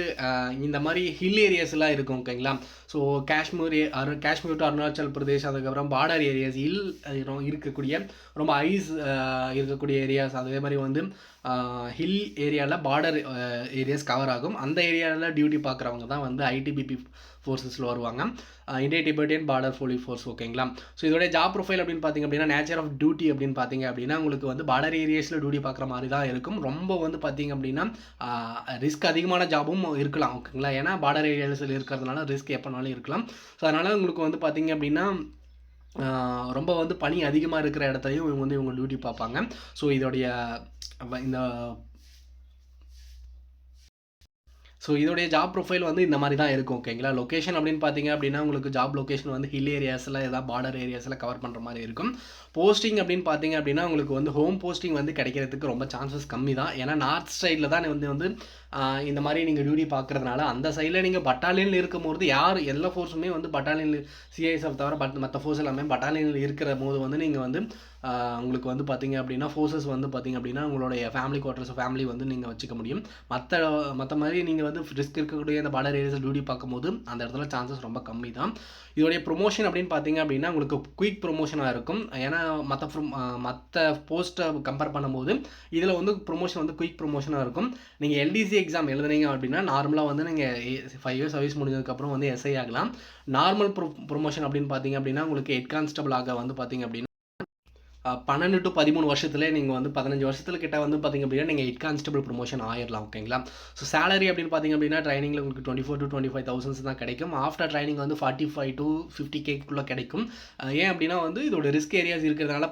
இந்த மாதிரி ஹில் ஏரியாஸ்லாம் இருக்கும். ஓகேங்களா? ஸோ காஷ்மீர் டு அருணாச்சல் பிரதேஷ், அதுக்கப்புறம் பார்டர் ஏரியாஸ் இருக்கக்கூடிய ரொம்ப ஐஸ் இருக்கக்கூடிய ஏரியாஸ், அதே மாதிரி வந்து ஹில் ஏரியாவில் பார்டர் ஏரியாஸ் கவர் ஆகும். அந்த ஏரியாவில் டியூட்டி பார்க்குறவங்க தான் வந்து ஐடிபிபி ஃபோர்ஸஸில் வருவாங்க, Indian Tibetan border police force. ஓகேங்களா. ஸோ இதோடைய ஜாப் ப்ரொஃபைல் அப்படின்னு பார்த்தீங்க அப்படின்னா நேச்சர் ஆஃப் டியூட்டி அப்படின்னு பார்த்தீங்க அப்படின்னா உங்களுக்கு வந்து பார்டர் ஏரியாஸில் டியூட்டி பார்க்குற மாதிரி தான் இருக்கும். ரொம்ப வந்து பார்த்தீங்க அப்படின்னா ரிஸ்க் அதிகமான ஜாபும் இருக்கலாம். ஓகேங்களா. ஏன்னா பார்டர் ஏரியாஸில் இருக்கிறதுனால ரிஸ்க் எப்போனாலும் இருக்கலாம். ஸோ அதனால் உங்களுக்கு வந்து பார்த்தீங்க அப்படின்னா ரொம்ப வந்து பனி அதிகமாக இருக்கிற இடத்துலையும் இவங்க வந்து இவங்க டியூட்டி பார்ப்பாங்க. ஸோ இதோடைய இதோடைய ஜாப் ப்ரொஃபைல் வந்து இந்த மாதிரி தான் இருக்கும். ஓகேங்களா. லொக்கேஷன் அப்படின்னு பார்த்தீங்க அப்படின்னா உங்களுக்கு ஜாப் லொக்கேஷன் வந்து ஹில் ஏரியாஸில் ஏதாவது பார்டர் ஏரியாஸில் கவர் பண்ணுற மாதிரி இருக்கும். போஸ்டிங் அப்படின்னு பார்த்தீங்க அப்படின்னா உங்களுக்கு வந்து ஹோம் போஸ்டிங் வந்து கிடைக்கிறதுக்கு ரொம்ப சான்சஸ் கம்மி தான். ஏன்னா நார்த் சைடில் தான் வந்து இந்த மாதிரி நீங்கள் டியூட்டி பார்க்குறதுனால அந்த சைடில் நீங்கள் பட்டாலியனில் இருக்கும்போது எல்லா ஃபோர்ஸுமே வந்து பட்டாலியனில் சிஐஎஸ்எஃப் தவிர மற்ற ஃபோர்ஸ் எல்லாமே பட்டாலியனில் இருக்கிற போது வந்து நீங்கள் வந்து உங்களுக்கு வந்து பார்த்தீங்க அப்படின்னா ஃபோர்ஸஸ் வந்து பார்த்தீங்க அப்படின்னா உங்களுடைய ஃபேமிலி குவார்ட்டர்ஸ் ஃபேமிலி வந்து நீங்கள் வச்சுக்க முடியும். மற்ற மாதிரி நீங்கள் வந்து ரிஸ்க் இருக்கக்கூடிய இந்த பார்டர் ஏரியாஸில் டியூட்டி பார்க்கும்போது அந்த இடத்துல சான்சஸ் ரொம்ப கம்மி தான். இதோடைய ப்ரொமோஷன் அப்படின்னு பார்த்தீங்க அப்படின்னா உங்களுக்கு குயிக் ப்ரொமோஷனாக இருக்கும். ஏன்னா மற்ற போஸ்ட்டை கம்பேர் பண்ணும்போது இதில் வந்து ப்ரொமோஷன் வந்து குயிக் ப்ரொமோஷனாக இருக்கும். நீங்கள் எல்டிசி எக்ஸாம் எழுதுனீங்க அப்படின்னா நார்மலாக வந்து நீங்கள் 5 இயர்ஸ் சர்வீஸ் முடிஞ்சதுக்கப்புறம் வந்து எஸ்ஐ ஆகலாம். நார்மல் ப்ரொமோஷன் அப்படின்னு பார்த்தீங்க அப்படின்னா உங்களுக்கு ஹெட் கான்ஸ்டபிள் ஆக வந்து பார்த்தீங்க அப்படின்னா 12 to 13 வருஷத்துல நீங்கள் வந்து 15 வருஷத்துல கிட்ட வந்து பார்த்தீங்க அப்படின்னா நீங்கள் ஹெட் கான்ஸ்டபிள் ப்ரொமோஷன் ஆயிடலாம். ஓகேங்களா. ஸோ சேலரி அப்படின்னு பார்த்தீங்க அப்படின்னா ட்ரைனிங்கில் உங்களுக்கு 24 to 25,000 தான் கிடைக்கும். ஆஃப்டர் ட்ரைனிங் வந்து 45 to 50K கிடைக்கும். ஏன் அப்படின்னா வந்து இதோட ரிஸ்க் ஏரியாஸ் இருக்கிறதுனால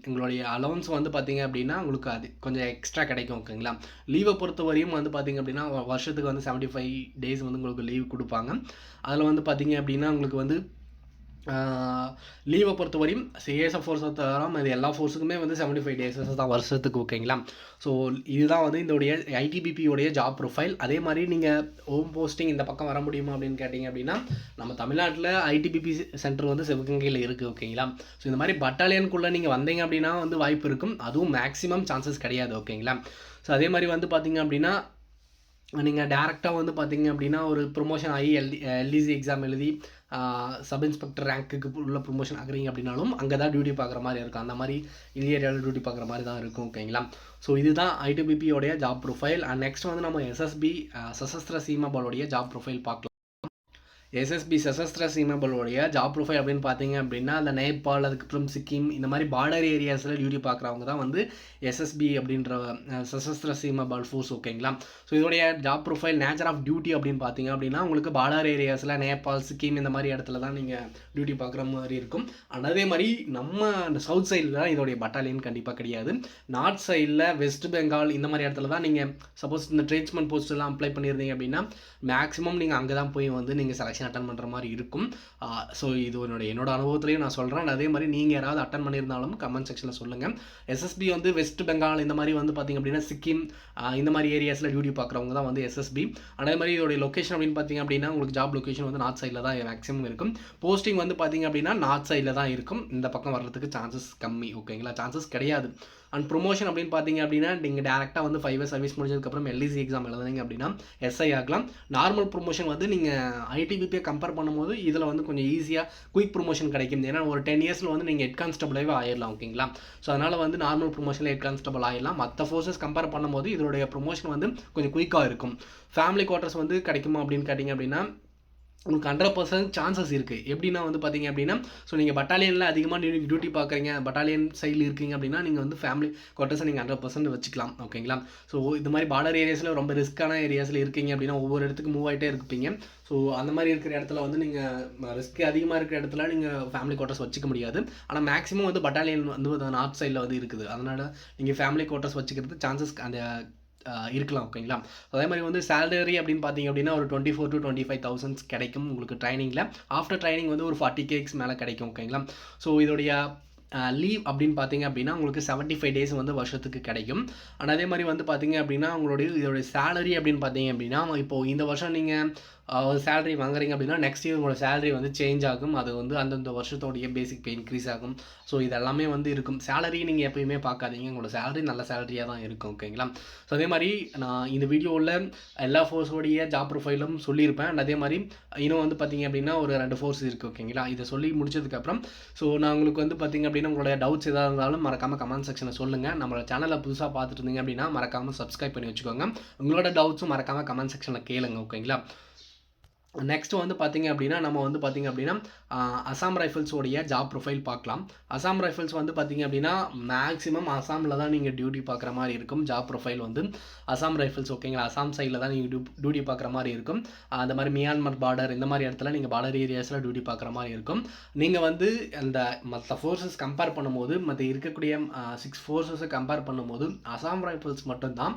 உங்களுடைய அலவன்ஸ் வந்து பார்த்தீங்க அப்படின்னா உங்களுக்கு அது கொஞ்சம் எக்ஸ்ட்ரா கிடைக்கும். ஓகேங்களா. லீவை பொறுத்த வரையும் வந்து பார்த்தீங்க அப்படின்னா வருஷத்துக்கு வந்து 75 days வந்து உங்களுக்கு லீவ் கொடுப்பாங்க. அதில் வந்து பார்த்தீங்க அப்படின்னா உங்களுக்கு வந்து லீவை பொறுத்த வரையும் சிஎஸ்எஃப் ஃபோர்ஸை தவிர இது எல்லா ஃபோர்ஸுக்குமே வந்து 75 days தான் வருஷத்துக்கு. ஓகேங்களா. ஸோ இதுதான் வந்து இதோடைய ஐடிபிபியோடைய ஜாப் ப்ரொஃபைல். அதே மாதிரி நீங்கள் ஹோம் போஸ்டிங் இந்த பக்கம் வர முடியுமா அப்படின்னு கேட்டிங்க அப்படின்னா நம்ம தமிழ்நாட்டில் ஐடிபிபி சென்டர் வந்து சிவகங்கையில் இருக்குது. ஓகேங்களா. ஸோ இந்த மாதிரி பட்டாலியனுக்குள்ளே நீங்கள் வந்தீங்க அப்படின்னா வந்து வாய்ப்பு இருக்கும். அதுவும் மேக்ஸிமம் சான்சஸ் கிடையாது. ஓகேங்களா. ஸோ அதே மாதிரி வந்து பார்த்தீங்க அப்படின்னா நீங்கள் டேரெக்டாக வந்து பார்த்தீங்க அப்படின்னா ஒரு ப்ரொமோஷன் ஆகி எல்டிசி எக்ஸாம் எழுதி சப் இன்ஸ்பெக்டர் ரேங்க்குக்கு உள்ள ப்ரொமோஷன் ஆகுறீங்க அப்படின்னாலும் அங்கே தான் டியூட்டி பார்க்குற மாதிரி இருக்கும். அந்த மாதிரி இந்த ஏரியாவில் டியூட்டி பார்க்குற மாதிரி தான் இருக்கும். ஓகேங்களா. ஸோ இதுதான் ஐடிபிபியோடைய ஜாப் ப்ரொஃபைல். அண்ட் நெக்ஸ்ட் வந்து நம்ம எஸ்எஸ்பி சசஸ்திர சீமா பலோடைய ஜாப் ப்ரொஃபைல் பார்க்கலாம். எஸ்எஸ்பி சசஸ்திர சீமா பலோடைய ஜாப் ப்ரொஃபைல் அப்படின்னு பார்த்தீங்க அப்படின்னா அந்த நேபாள் அதுக்கப்புறம் சிக்கிம் இந்த மாதிரி பார்டர் ஏரியாஸில் டியூட்டி பார்க்குறவங்க தான் வந்து எஸ்எஸ்பி அப்படின்ற சசஸ்திர சீமா பல் ஃபோர்ஸ். ஓகேங்களா. ஸோ இதோடைய job profile nature of duty அப்படின்னு பார்த்தீங்க அப்படின்னா உங்களுக்கு பார்டர் ஏரியாஸில் நேபாள் சிக்கிம் இந்த மாதிரி இடத்துல தான் நீங்கள் டியூட்டி பார்க்குற மாதிரி இருக்கும். அதே மாதிரி நம்ம சவுத் சைடில் தான் இதோடைய பட்டாலியன் கண்டிப்பாக கிடையாது. நார்த் சைடில் வெஸ்ட் பெங்கால் இந்த மாதிரி இடத்துல தான் நீங்கள் சப்போஸ் இந்த ட்ரேட்ஸ்மேன் போஸ்ட்லாம் அப்ளை பண்ணியிருந்தீங்க அப்படின்னா மேக்ஸிமம் நீங்கள் அங்கே தான் போய் வந்து நீங்கள் செலக்ஷன் அட்டன் பண்ணுற மாதிரி இருக்கும். ஸோ இது என்னோட அனுபவத்துலையும் நான் சொல்கிறேன். அதே மாதிரி நீங்கள் யாராவது அட்டன் பண்ணியிருந்தாலும் கமெண்ட் செக்ஷனில் சொல்லுங்கள். எஸ்எஸ்பி வந்து வெஸ்ட் பெங்கால் இந்த மாதிரி வந்து பார்த்திங்க அப்படின்னா சிக்கிம் இந்த மாதிரி ஏரியாஸில் டியூட்டி பார்க்குறவங்க தான் வந்து எஸ்எஸ்பி. அதே மாதிரி இதோடைய லொக்கேஷன் அப்படின்னு பார்த்திங்க அப்படின்னா உங்களுக்கு ஜாப் லொக்கேஷன் வந்து நார்த் சைடில் தான் மேக்ஸிமம் இருக்கும். போஸ்டிங் வந்து பார்த்திங்க அப்படின்னா நார்த் சைடில் தான் இருக்கும். இந்த பக்கம் வர்றதுக்கு சான்சஸ் கம்மி. ஓகேங்களா. சான்சஸ் கிடையாது. அண்ட் ப்ரொமோஷன் அப்படின்னு பார்த்தீங்க அப்படின்னா நீங்கள் டேரெக்டாக வந்து 5 years சர்வீஸ் முடிஞ்சதுக்கப்புறம் எல்டிசி எக்ஸாம் எழுதுனீங்க அப்படின்னா எஸ்ஐ ஆகலாம். நார்மல் ப்ரொமோஷன் வந்து நீங்கள் ஐடிபிபியை கம்பேர் பண்ணும்போது இதில் வந்து கொஞ்சம் ஈஸியாக குயிக் ப்ரொமோஷன் கிடைக்கும். ஏன்னா ஒரு 10 yearsல வந்து நீங்கள் ஹெட் கான்ஸ்டபிளாகவே ஆயிடலாம். ஓகேங்களா. ஸோ அதனால் வந்து நார்மல் ப்ரொமோஷனில் ஹெட் கான்ஸ்டபிள் ஆயிடலாம். மற்ற ஃபோர்ஸஸ் கம்பேர் பண்ணும்போது இதோடைய ப்ரொமோஷன் வந்து கொஞ்சம் குயிக்காக இருக்கும். ஃபேமிலி குவார்ட்டர்ஸ் வந்து கிடைக்குமா அப்படின்னு கேட்டிங்க அப்படின்னா உங்களுக்கு 100% சான்சஸ் இருக்குது. எப்படின்னா வந்து பார்த்தீங்க அப்படின்னா ஸோ நீங்கள் பட்டாலியனில் அதிகமாக டியூட்டி பார்க்குறீங்க, பட்டாலியன் சைடில் இருக்கீங்க அப்படின்னா நீங்கள் வந்து ஃபேமிலி குவார்ட்டர்ஸை நீங்கள் 100% வச்சுக்கலாம். ஓகேங்களா. ஸோ இந்த மாதிரி பார்டர் ஏரியாஸில் ரொம்ப ரிஸ்க்கான ஏரியாஸில் இருக்கீங்க அப்படின்னா ஒவ்வொரு இடத்துக்கு மூவ் ஆகிட்டே இருப்பீங்க. ஸோ அந்த மாதிரி இருக்கிற இடத்துல வந்து நீங்கள் ரிஸ்க் அதிகமாக இருக்கிற இடத்துல நீங்கள் ஃபேமிலி குவார்ட்டர்ஸ் வச்சுக்க முடியாது. ஆனால் மேக்ஸிமம் வந்து பட்டாலியன் வந்து நார்த் சைடில் வந்து இருக்குது. அதனால் நீங்கள் ஃபேமிலி குவார்ட்டர்ஸ் வச்சுக்கிறது சான்சஸ் அந்த இருக்கலாம். ஓகேங்களா. அதே மாதிரி வந்து சேலரி அப்படின்னு பார்த்தீங்க அப்படின்னா ஒரு 24 to 25,000 கிடைக்கும் உங்களுக்கு ட்ரைனிங்கில். ஆஃப்டர் ட்ரைனிங் வந்து ஒரு 40K மேலே கிடைக்கும். ஓகேங்களா. ஸோ இதோடைய லீவ் அப்படின்னு பார்த்தீங்க அப்படின்னா உங்களுக்கு 75 days வந்து வருஷத்துக்கு கிடைக்கும். ஆனால் அதே மாதிரி வந்து பார்த்தீங்க அப்படின்னா இதோடைய சேலரி அப்படின்னு பார்த்தீங்க அப்படின்னா இப்போது இந்த வருஷம் நீங்கள் ஒரு சேலரி வாங்குறீங்க அப்படின்னா நெக்ஸ்ட் இயர் உங்களோட சேலரி வந்து சேஞ்ச் ஆகும். அது வந்து அந்தந்த வருஷத்தோடைய பேசிக் பே இன்க்ரீஸ் ஆகும். ஸோ இது எல்லாமே வந்து இருக்கும். சேலரி நீங்கள் எப்பயுமே பார்க்காதீங்க, உங்களோட சேலரி நல்ல சேலரியாக தான் இருக்கும். ஓகேங்களா? ஸோ அதே மாதிரி நான் இந்த வீடியோவில் எல்லா ஃபோர்ஸோடைய ஜாப் ப்ரொஃபைலும் சொல்லியிருப்பேன். அண்ட் அதே மாதிரி இன்னும் வந்து பார்த்தீங்க அப்படின்னா ஒரு 2 ஃபோர்ஸ் இருக்குது. ஓகேங்களா? இதை சொல்லி முடிச்சதுக்கப்புறம் ஸோ நான் உங்களுக்கு வந்து பார்த்தீங்க அப்படின்னா உங்களோட டவுட்ஸ் எதாவது இருந்தாலும் மறக்காமல் கமெண்ட் செக்ஷனில் சொல்லுங்கள். நம்மளோட சேனலை புதுசாக பார்த்துட்டு இருந்தீங்க அப்படின்னா மறக்காமல் சப்ஸ்கிரைப் பண்ணி வச்சுக்கோங்க. உங்களோட டவுட்ஸும் மறக்காமல் கமெண்ட் செக்ஷனில் கேளுங்க. ஓகேங்களா? நெக்ஸ்ட் வந்து பார்த்தீங்க அப்படின்னா நம்ம வந்து பார்த்தீங்க அப்படின்னா அசாம் ரைஃபிள்ஸோடைய ஜாப் ப்ரொஃபைல் பார்க்கலாம். அசாம் ரைஃபிள்ஸ் வந்து பார்த்தீங்க அப்படின்னா மேக்ஸிமம் அசாமில் தான் நீங்கள் டியூட்டி பார்க்குற மாதிரி இருக்கும். ஜாப் ப்ரொஃபைல் வந்து அசாம் ரைஃபிள்ஸ். ஓகேங்களா? அசாம் சைடில் தான் நீங்கள் டியூட்டி பார்க்குற மாதிரி இருக்கும். அந்த மாதிரி மியான்மர் பார்டர் இந்த மாதிரி இடத்துல நீங்கள் பார்டர் ஏரியாஸில் டியூட்டி பார்க்குற மாதிரி இருக்கும். நீங்கள் வந்து அந்த மற்ற ஃபோர்ஸஸ் கம்பேர் பண்ணும்போது மற்ற இருக்கக்கூடிய 6 ஃபோர்ஸஸை கம்பேர் பண்ணும்போது அசாம் ரைஃபிள்ஸ் மட்டும்தான்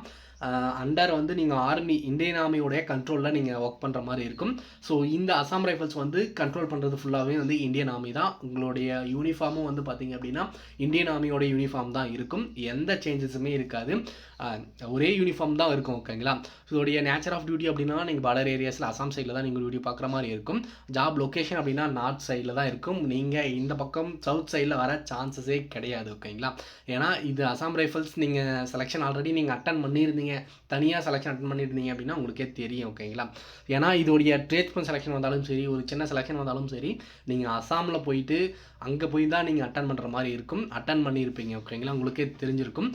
அண்டர் வந்து நீங்கள் ஆர்மி இந்தியன் ஆர்மியோடைய கண்ட்ரோலில் நீங்கள் ஒர்க் பண்ணுற மாதிரி இருக்கும். ஸோ இந்த அசாம் ரைஃபிள்ஸ் வந்து கண்ட்ரோல் பண்ணுறது ஃபுல்லாகவே வந்து இந்தியன் ஆர்மி தான். உங்களுடைய யூனிஃபார்மும் வந்து பார்த்தீங்க அப்படின்னா இந்தியன் ஆர்மியோட யூனிஃபார்ம் தான் இருக்கும். எந்த சேஞ்சஸுமே இருக்காது. ஒரே யூனிஃபார்ம் தான் இருக்கும். ஓகேங்களா? ஸோ இதோடைய நேச்சர் ஆஃப் டியூட்டி அப்படின்னா நீங்கள் பார்டர் ஏரியாஸில் அசாம் சைடில் தான் நீங்கள் டியூட்டி பார்க்குற மாதிரி இருக்கும். ஜாப் லொக்கேஷன் அப்படின்னா நார்த் சைடில் தான் இருக்கும். நீங்கள் இந்த பக்கம் சவுத் சைடில் வர சான்சஸே கிடையாது. ஓகேங்களா? ஏன்னா இது அசாம் ரைஃபிள்ஸ் நீங்கள் செலெக்ஷன் ஆல்ரெடி நீங்கள் அட்டன் பண்ணியிருந்தீங்க, தனியாக செலெக்ஷன் அட்டன் பண்ணியிருந்தீங்க அப்படின்னா உங்களுக்கே தெரியும். ஓகேங்களா? ஏன்னா இதோடைய ட்ரேட்ஸ்மேன் செலெக்ஷன் வந்தாலும் சரி, ஒரு சின்ன செலெக்ஷன் வந்தாலும் சரி, நீங்கள் அசாமில் போயிட்டு அங்கே போய் தான் நீங்கள் அட்டன் பண்ணுற மாதிரி இருக்கும். அட்டன் பண்ணியிருப்பீங்க. ஓகேங்களா? உங்களுக்கே தெரிஞ்சிருக்கும்.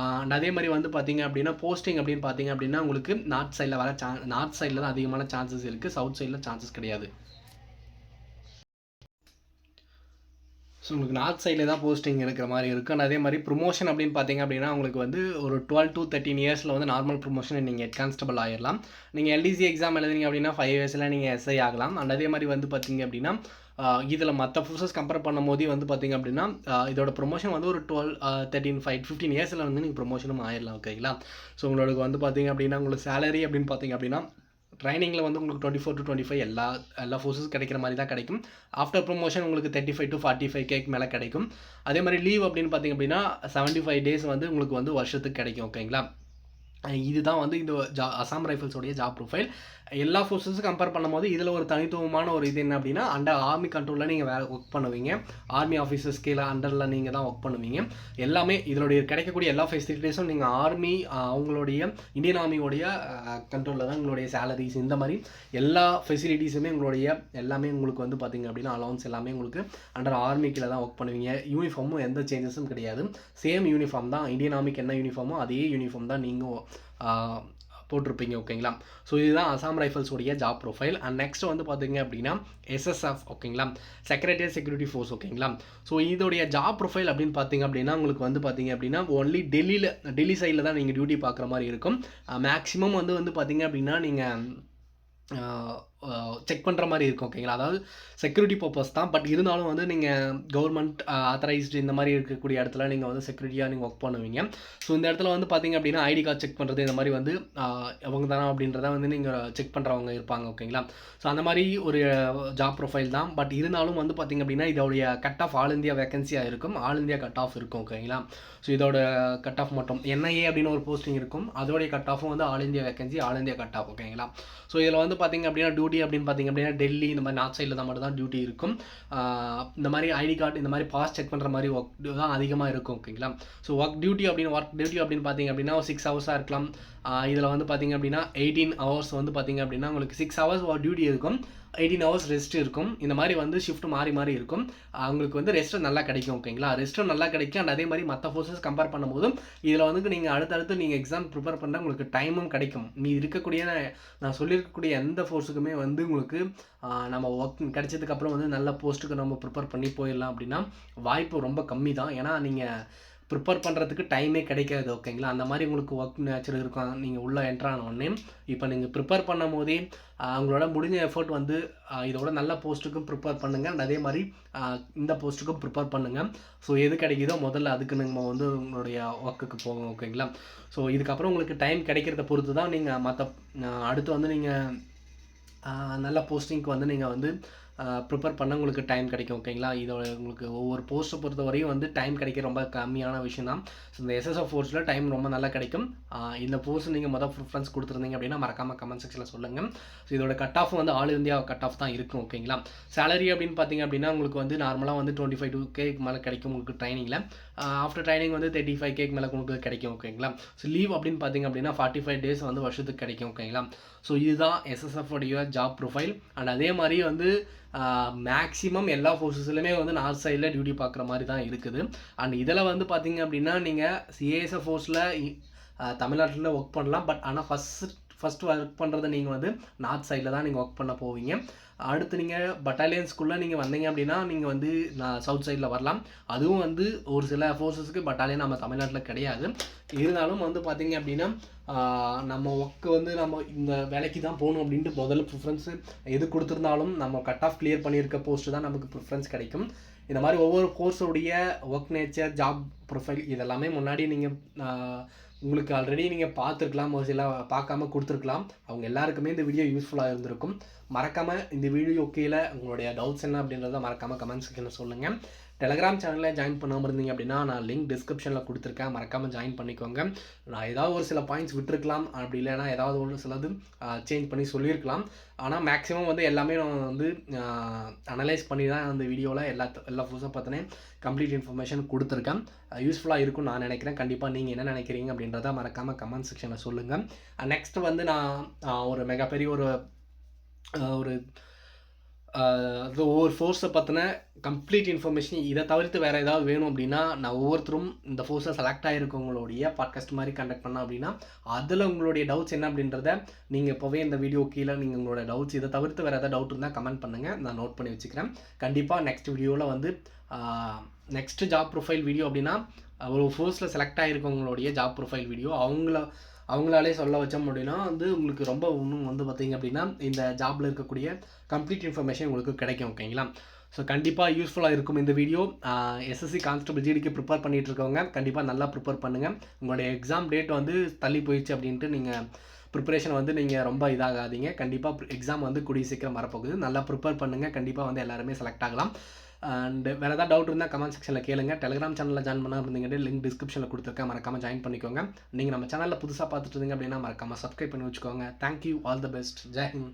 அண்ட் அதே மாதிரி வந்து பார்த்தீங்க அப்படின்னா போஸ்டிங் அப்படின்னு பார்த்தீங்க அப்படின்னா உங்களுக்கு நார்த் சைடில் வர நார்த் சைடில் தான் அதிகமான சான்சஸ் இருக்குது. சவுத் சைடில் சான்சஸ் கிடையாது. ஸோ உங்களுக்கு நார்த் சைடில் தான் போஸ்டிங் இருக்கிற மாதிரி இருக்குது. அண்ட் அதே மாதிரி ப்ரொமோஷன் அப்படின்னு பார்த்தீங்க அப்படின்னா உங்களுக்கு வந்து ஒரு 12 to 13 இயர்ஸில் வந்து நார்மல் ப்ரொமோஷன் நீங்கள் ஹெட் கான்ஸ்டபிள் ஆகிடலாம். நீங்கள் எல்டிசி எக்ஸாம் எழுதுனீங்க அப்படின்னா 5 இயர்ஸில் நீங்கள் எஸ்ஐ ஆகலாம். அண்ட் அதே மாதிரி வந்து பார்த்தீங்க அப்படின்னா இதில் மற்ற ஃபோர்ஸஸ் கம்பேர் பண்ணும் போதே வந்து பார்த்தீங்க அப்படின்னா இதோட ப்ரொமோஷன் வந்து ஒரு 12, 13, 15 இயர்ஸில் வந்து நீங்கள் ப்ரொமோஷனும் ஆயிடலாம். ஓகேங்களா? ஸோ உங்களுக்கு வந்து பார்த்தீங்க அப்படின்னா உங்களுக்கு சேலரி அப்படின்னு பார்த்தீங்க அப்படின்னா ட்ரைனிங்கில் வந்து உங்களுக்கு 24 to 25 எல்லா ஃபோர்ஸஸ் கிடைக்கிற மாதிரி தான் கிடைக்கும். ஆஃப்டர் ப்ரொமோஷன் உங்களுக்கு 35 to 45K மேலே கிடைக்கும். அதே மாதிரி லீவ் அப்படின்னு பார்த்தீங்க அப்படின்னா 75 days வந்து உங்களுக்கு வந்து வருஷத்துக்கு கிடைக்கும். ஓகேங்களா? இதுதான் வந்து இந்த அசாம் ரைஃபிள்ஸோடைய ஜாப் ப்ரொஃபைல். எல்லா ஃபோர்ஸஸும் கம்பேர் பண்ணும்போது இதில் ஒரு தனித்துவமான ஒரு இது என்ன அப்படின்னா அண்டர் ஆர்மி கண்ட்ரோலில் நீங்கள் வேறு ஒர்க் பண்ணுவீங்க. ஆர்மி ஆஃபீஸர்ஸ் கீழே அண்டரில் நீங்கள் தான் ஒர்க் பண்ணுவீங்க. எல்லாமே இதனுடைய கிடைக்கக்கூடிய எல்லா ஃபெசிலிட்டிஸும் நீங்கள் ஆர்மி அவங்களுடைய இந்தியன் ஆர்மியோடைய கண்ட்ரோலில் தான் உங்களுடைய சேலரிஸ் இந்த மாதிரி எல்லா ஃபெசிலிட்டிஸுமே உங்களுடைய எல்லாமே உங்களுக்கு வந்து பார்த்திங்க அப்படின்னா அலௌன்ஸ் எல்லாமே உங்களுக்கு அண்டர் ஆர்மி கீழே தான் ஒர்க் பண்ணுவீங்க. யூனிஃபார்மும் எந்த சேஞ்சஸும் கிடையாது. சேம் யூனிஃபார்ம் தான். இந்தியன் ஆர்மிக்கு என்ன யூனிஃபார்மோ அதே யூனிஃபார்ம் தான் நீங்கள் போட்டிருப்பீங்க. ஓகேங்களா? ஸோ இதுதான் அசாம் ரைஃபிள்ஸோடைய ஜாப் ப்ரொஃபைல். அண்ட் நெக்ஸ்ட் வந்து பார்த்தீங்க அப்படின்னா SSF. ஓகேங்களா? Secretariat security force. ஓகேங்களா? ஸோ இதோடைய ஜாப் ப்ரொஃபைல் அப்படின்னு பார்த்தீங்க அப்படின்னா உங்களுக்கு வந்து பார்த்தீங்க அப்படின்னா ஒன்லி டெல்லி சைடில் தான் நீங்கள் டியூட்டி பார்க்குற மாதிரி இருக்கும். மேக்ஸிமம் வந்து பார்த்தீங்க அப்படின்னா நீங்கள் செக் பண்ணுற மாதிரி இருக்கும். ஓகேங்களா? அதாவது செக்யூரிட்டி பர்பஸ் தான். பட் இருந்தாலும் வந்து நீங்கள் கவர்மெண்ட் ஆத்தரைஸ்டு இந்த மாதிரி இருக்கக்கூடிய இடத்துல நீங்கள் வந்து செக்யூரிட்டியாக நீங்கள் ஒர்க் பண்ணுவீங்க. ஸோ இந்த இடத்துல வந்து பார்த்தீங்க அப்படின்னா ஐடி கார்டு செக் பண்ணுறது இந்த மாதிரி வந்து அவங்க தானே அப்படின்றத வந்து நீங்கள் செக் பண்ணுறவங்க இருப்பாங்க. ஓகேங்களா? ஸோ அந்த மாதிரி ஒரு ஜாப் ப்ரொஃபைல் தான். பட் இருந்தாலும் வந்து பார்த்தீங்க அப்படின்னா இதோடைய கட் ஆஃப் ஆல் இந்தியா வேகன்சியாக இருக்கும். ஆல் இந்தியா கட் ஆஃப் இருக்கும். ஓகேங்களா? ஸோ இதோட கட் ஆஃப் மட்டும் NIA அப்படின்னு ஒரு போஸ்டிங் இருக்கும். அதோடைய கட் ஆஃபும் வந்து all India vacancy, all India cut off. ஓகேங்களா? ஸோ இதில் வந்து பார்த்தீங்க அப்படின்னா டியூட்டி அப்படின்னு பார்த்தீங்க அப்படின்னா டெல்லி இந்த மாதிரி நார்த் சைடில் தான் மட்டும் தான் டியூட்டி இருக்கும். இந்த மாதிரி ஐடி கார்டு இந்த மாதிரி பாஸ் செக் பண்ணுற மாதிரி ஒர்க் தான் அதிகமாக இருக்கும். ஓகேங்களா? ஸோ ஒர்க் டியூட்டி அப்படின்னு பார்த்தீங்க அப்படின்னா 6 ஹவர்ஸாக இருக்கலாம். இதில் வந்து பார்த்தீங்க அப்படின்னா 18 hours வந்து பார்த்தீங்க அப்படின்னா உங்களுக்கு 6 hours டியூட்டி இருக்கும், 18 hours ரெஸ்ட் இருக்கும். இந்த மாதிரி வந்து ஷிஃப்ட் மாறி மாறி இருக்கும். அவங்களுக்கு வந்து ரெஸ்ட்டு நல்லா கிடைக்கும். ஓகேங்களா? ரெஸ்ட்டும் நல்லா கிடைக்கும். அண்ட் அதே மாதிரி மற்ற ஃபோர்ஸஸ் கம்பேர் பண்ணும்போதும் இதில் வந்து நீங்கள் அடுத்தடுத்து நீங்கள் எக்ஸாம் ப்ரிப்பேர் பண்ண உங்களுக்கு டைமும் கிடைக்கும். நீ இருக்கக்கூடிய நான் சொல்லியிருக்கக்கூடிய எந்த ஃபோர்ஸுக்குமே வந்து உங்களுக்கு நம்ம ஒர்க் கிடைச்சதுக்கப்புறம் வந்து நல்ல போஸ்ட்டுக்கு நம்ம ப்ரிப்பேர் பண்ணி போயிடலாம் அப்படின்னா வாய்ப்பு ரொம்ப கம்மி தான். ஏன்னா நீங்கள் ப்ரிப்பேர் பண்ணுறதுக்கு டைமே கிடைக்காது. ஓகேங்களா? அந்த மாதிரி உங்களுக்கு ஒர்க் நேச்சர் இருக்கும். நீங்கள் உள்ளே என்ட்ரான உடனே இப்போ நீங்கள் ப்ரிப்பேர் பண்ணும் போதே அவங்களோட முடிஞ்ச எஃபர்ட் வந்து இதோட நல்ல போஸ்ட்டுக்கும் ப்ரிப்பேர் பண்ணுங்கள். அதே மாதிரி இந்த போஸ்ட்டுக்கும் ப்ரிப்பேர் பண்ணுங்கள். ஸோ எது கிடைக்குதோ முதல்ல அதுக்கு நம்ம வந்து உங்களுடைய ஒர்க்குக்கு போங்க. ஓகேங்களா? ஸோ இதுக்கப்புறம் உங்களுக்கு டைம் கிடைக்கிறத பொறுத்து தான் நீங்கள் மற்ற அடுத்து வந்து நீங்கள் நல்ல போஸ்டிங்க்கு வந்து நீங்கள் வந்து ப்ரிப்பேர் பண்ண உங்களுக்கு டைம் கிடைக்கும். ஓகேங்களா? இதோட உங்களுக்கு ஒவ்வொரு போஸ்ட்டை பொறுத்த வரையும் வந்து டைம் கிடைக்க ரொம்ப கம்மியான விஷயம் தான். ஸோ இந்த எஸ்எஸ்எஃப் ஃபோர்ஸில் டைம் ரொம்ப நல்லா கிடைக்கும். இந்த போர்ஸ் நீங்கள் ப்ரிஃபரன்ஸ் கொடுத்துருந்தீங்க அப்படின்னா மறக்காமல் கமெண்ட் செக்ஷனில் சொல்லுங்கள். ஸோ இதோட கட் ஆஃப் வந்து ஆல் இந்தியா கட் ஆஃப் தான் இருக்கும். ஓகேங்களா? சேலரி அப்படின்னு பார்த்தீங்க அப்படின்னா உங்களுக்கு வந்து நார்மலாக வந்து 25K மேலே கிடைக்கும் உங்களுக்கு ட்ரைனிங்கில். ஆஃப்டர் ட்ரைனிங் வந்து 35K மேலே உங்களுக்கு கிடைக்கும். ஓகேங்களா? ஸோ லீவ் அப்படின்னு பார்த்தீங்க அப்படின்னா 45 days வந்து வருஷத்துக்கு கிடைக்கும். ஓகேங்களா? ஸோ இதுதான் எஸ்எஸ்எஃப் உடைய ஜாப் ப்ரொஃபைல். அண்ட் அதே மாதிரி வந்து மேக்ஸிமம் எல்லா ஃபோர்ஸஸ்லையுமே வந்து நார்த் சைடில் டியூட்டி பார்க்குற மாதிரி தான் இருக்குது. அண்ட் இதில் வந்து பார்த்தீங்க அப்படின்னா நீங்கள் சிஏஎஸ்எஃப் ஃபோர்ஸில் தமிழ்நாட்டில் ஒர்க் பண்ணலாம். பட் ஆனால் ஃபஸ்ட்டு ஒர்க் பண்ணுறது நீங்கள் வந்து நார்த் சைடில் தான் நீங்கள் ஒர்க் பண்ண போவீங்க. அடுத்து நீங்கள் பட்டாலியன்ஸ்குள்ளே நீங்கள் வந்தீங்க அப்படின்னா நீங்கள் வந்து சவுத் சைடில் வரலாம். அதுவும் வந்து ஒரு சில ஃபோர்ஸஸ்க்கு பட்டாலியன் நம்ம தமிழ்நாட்டில் கிடையாது. இருந்தாலும் வந்து பார்த்தீங்க அப்படின்னா நம்ம ஒர்க்கு வந்து நம்ம இந்த வேலைக்கு தான் போகணும் அப்படின்ட்டு முதல்ல ப்ரிஃபரன்ஸு எது கொடுத்துருந்தாலும் நம்ம கட் ஆஃப் கிளியர் பண்ணியிருக்க போஸ்ட்டு தான் நமக்கு ப்ரிஃபரன்ஸ் கிடைக்கும். இந்த மாதிரி ஒவ்வொரு கோர்ஸோடைய ஒர்க் நேச்சர், ஜாப் ப்ரொஃபைல் இதெல்லாமே முன்னாடி நீங்கள் உங்களுக்கு ஆல்ரெடி நீங்கள் பார்த்துருக்கலாம், ஒரு சில பார்க்காம கொடுத்துருக்கலாம். அவங்க எல்லாருக்குமே இந்த வீடியோ யூஸ்ஃபுல்லாக இருந்திருக்கும். மறக்காமல் இந்த வீடியோ கீழே உங்களுடைய டவுட்ஸ் என்ன அப்படின்றத மறக்காமல் கமெண்ட் செக்ஷனில் சொல்லுங்கள். டெலகிராம் சேனலில் ஜாயின் பண்ணாமல் இருந்தீங்க அப்படின்னா நான் லிங்க் டிஸ்கிரிப்ஷனில் கொடுத்துருக்கேன், மறக்காமல் ஜாயின் பண்ணிக்கோங்க. நான் ஏதாவது ஒரு சில பாயிண்ட்ஸ் விட்டுருக்கலாம், அப்படி இல்லைனா ஏதாவது ஒரு சிலது சேஞ்ச் பண்ணி சொல்லியிருக்கலாம். ஆனால் மேக்ஸிமம் வந்து எல்லாமே நான் வந்து அனலைஸ் பண்ணி தான் அந்த வீடியோவில் எல்லா ஃபோர்ஸை பார்த்தினே கம்ப்ளீட் இன்ஃபர்மேஷன் கொடுத்துருக்கேன். யூஸ்ஃபுல்லாக இருக்கும்னு நான் நினைக்கிறேன். கண்டிப்பாக நீங்கள் என்ன நினைக்கிறீங்க அப்படின்றத மறக்காமல் கமெண்ட் செக்ஷனில் சொல்லுங்கள். நெக்ஸ்ட் வந்து நான் ஒரு மிகப்பெரிய ஒரு அது ஒவ்வொரு ஃபோர்ஸை பற்றின கம்ப்ளீட் இன்ஃபர்மேஷன் இதை தவிர்த்து வேறு ஏதாவது வேணும் அப்படின்னா நான் ஒவ்வொருத்தரும் இந்த ஃபோர்ஸில் செலக்ட் ஆகிருக்கவங்களுடைய பாட்காஸ்ட் மாதிரி கண்டக்ட் பண்ணோம் அப்படின்னா அதில் உங்களுடைய டவுட்ஸ் என்ன அப்படின்றத நீங்கள் இப்போவே இந்த வீடியோ கீழே நீங்கள் உங்களோட டவுட்ஸ் இதை தவிர்த்து வேறு ஏதாவது டவுட் இருந்தால் கமெண்ட் பண்ணுங்கள், நான் நோட் பண்ணி வச்சுக்கிறேன். கண்டிப்பாக நெக்ஸ்ட் வீடியோவில் வந்து நெக்ஸ்ட்டு ஜாப் ப்ரொஃபைல் வீடியோ அப்படின்னா ஒரு ஃபோர்ஸில் செலக்ட் ஆகிருக்கவங்களுடைய ஜாப் ப்ரொஃபைல் வீடியோ அவங்களாலே சொல்ல வச்சோம் அப்படின்னா வந்து உங்களுக்கு ரொம்ப இன்னும் வந்து பார்த்திங்க அப்படின்னா இந்த ஜாபில் இருக்கக்கூடிய கம்ப்ளீட் இன்ஃபர்மேஷன் உங்களுக்கு கிடைக்கும். ஓகேங்களா? ஸோ கண்டிப்பாக யூஸ்ஃபுல்லாக இருக்கும் இந்த வீடியோ. எஸ்எஸ்சி கான்ஸ்டபிள் ஜிடிக்கு ப்ரிப்பேர் பண்ணிகிட்டு இருக்கவங்க கண்டிப்பாக நல்லா ப்ரிப்பேர் பண்ணுங்கள். உங்களுடைய எக்ஸாம் டேட் வந்து தள்ளி போயிடுச்சு அப்படின்ட்டு நீங்கள் ப்ரிப்பரேஷன் வந்து நீங்கள் ரொம்ப இதாகாதீங்க. கண்டிப்பாக எக்ஸாம் வந்து கூடிய சீக்கிரம் வரப்போகுது. நல்லா ப்ரிப்பேர் பண்ணுங்கள். கண்டிப்பாக வந்து எல்லாருமே செலக்ட் ஆகலாம். அண்ட் வேறு ஏதாவது டவுட் இருந்தால் கமெண்ட் செக்ஷனில் கேளுங்க. டெலிகிராம் சேனலில் ஜாயின் பண்ண இருந்தீங்க, லிங்க் டிஸ்கிரிப்ஷனில் கொடுத்துருக்கேன், மறக்காமல் ஜாயின் பண்ணிக்கோங்க. நீங்கள் நம்ம சேனலில் புதுசாக பார்த்துட்டு இருந்தீங்க அப்படின்னா மறக்காமல் சப்ஸ்கிரைப் பண்ணி வச்சுக்கோங்க. Thank you, all the best, Jai Hind.